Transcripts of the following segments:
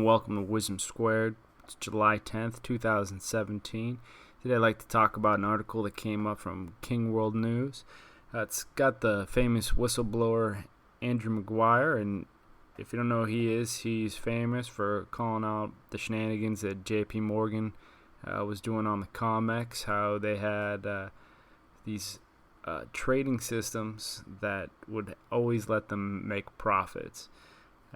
and welcome to Wisdom Squared. It's July 10th, 2017. Today I'd like to talk about an article that came up from King World News. It's got the famous whistleblower Andrew Maguire, and if you don't know who he is, he's famous for calling out the shenanigans that JP Morgan was doing on the COMEX, how they had these trading systems that would always let them make profits.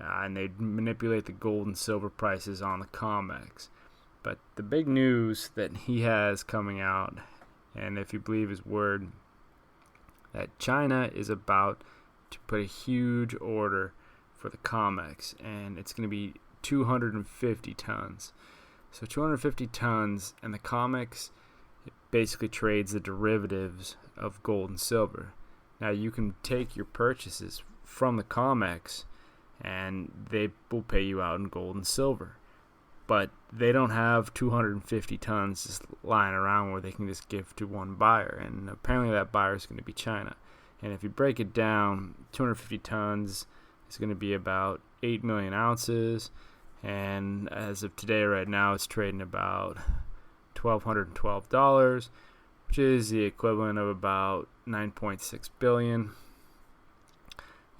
And they'd manipulate the gold and silver prices on the COMEX. But the big news that he has coming out, and if you believe his word, that China is about to put a huge order for the COMEX, and it's going to be 250 tons. So 250 tons, and the COMEX basically trades the derivatives of gold and silver. Now you can take your purchases from the COMEX and they will pay you out in gold and silver. But they don't have 250 tons just lying around where they can just give to one buyer. And apparently that buyer is going to be China. And if you break it down, 250 tons is going to be about 8 million ounces. And as of today, right now, it's trading about $1,212, which is the equivalent of about 9.6 billion.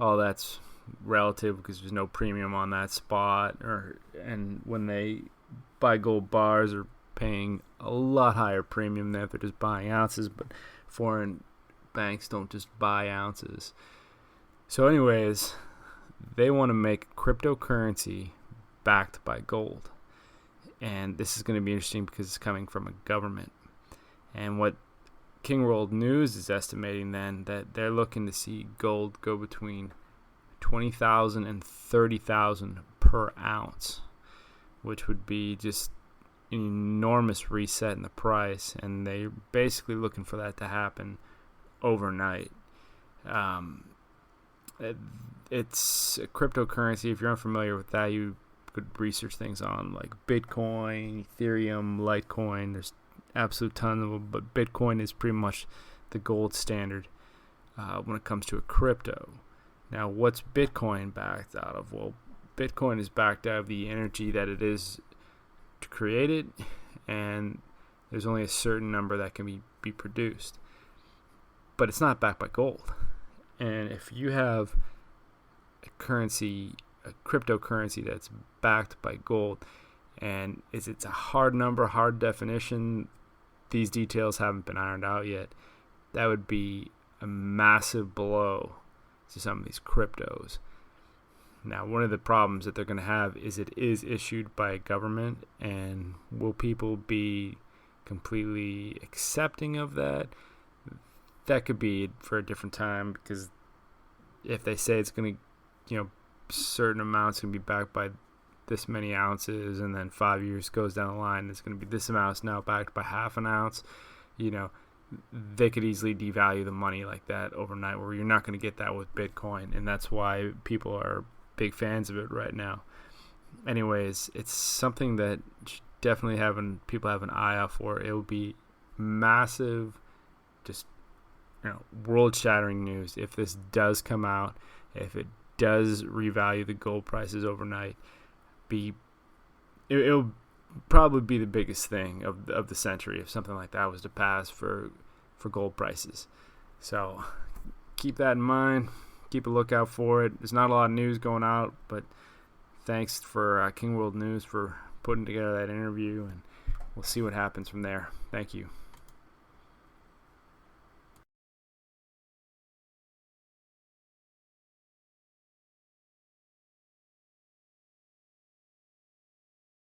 All that's relative because there's no premium on that spot, and when they buy gold bars are paying a lot higher premium than if they're just buying ounces, but foreign banks don't just buy ounces. So anyways, they want to make cryptocurrency backed by gold, and this is going to be interesting because it's coming from a government. And what King World News is estimating then, that they're looking to see gold go between 20,000 and 30,000 per ounce, which would be just an enormous reset in the price, and they're basically looking for that to happen overnight. It's a cryptocurrency. If you're unfamiliar with that, you could research things on like Bitcoin, Ethereum, Litecoin. There's absolute tons of them, but Bitcoin is pretty much the gold standard when it comes to a crypto. Now, what's Bitcoin backed out of? Well, Bitcoin is backed out of the energy that it is to create it, and there's only a certain number that can be produced. But it's not backed by gold. And if you have a cryptocurrency that's backed by gold, and it's a hard number, hard definition, these details haven't been ironed out yet, that would be a massive blow to some of these cryptos. Now, one of the problems that they're going to have is it is issued by a government, and will people be completely accepting of that? That could be for a different time, because if they say it's going to, certain amounts can be backed by this many ounces, and then 5 years goes down the line, it's going to be this amount is now backed by half an ounce, they could easily devalue the money like that overnight, where you're not going to get that with Bitcoin, and that's why people are big fans of it right now. Anyways, it's something that definitely people have an eye out for. It will be massive, just world-shattering news if this does come out. If it does revalue the gold prices overnight, it'll probably be the biggest thing of the century if something like that was to pass for gold prices. So keep that in mind. Keep a lookout for it. There's not a lot of news going out, but thanks for King World News for putting together that interview, and we'll see what happens from there. Thank you.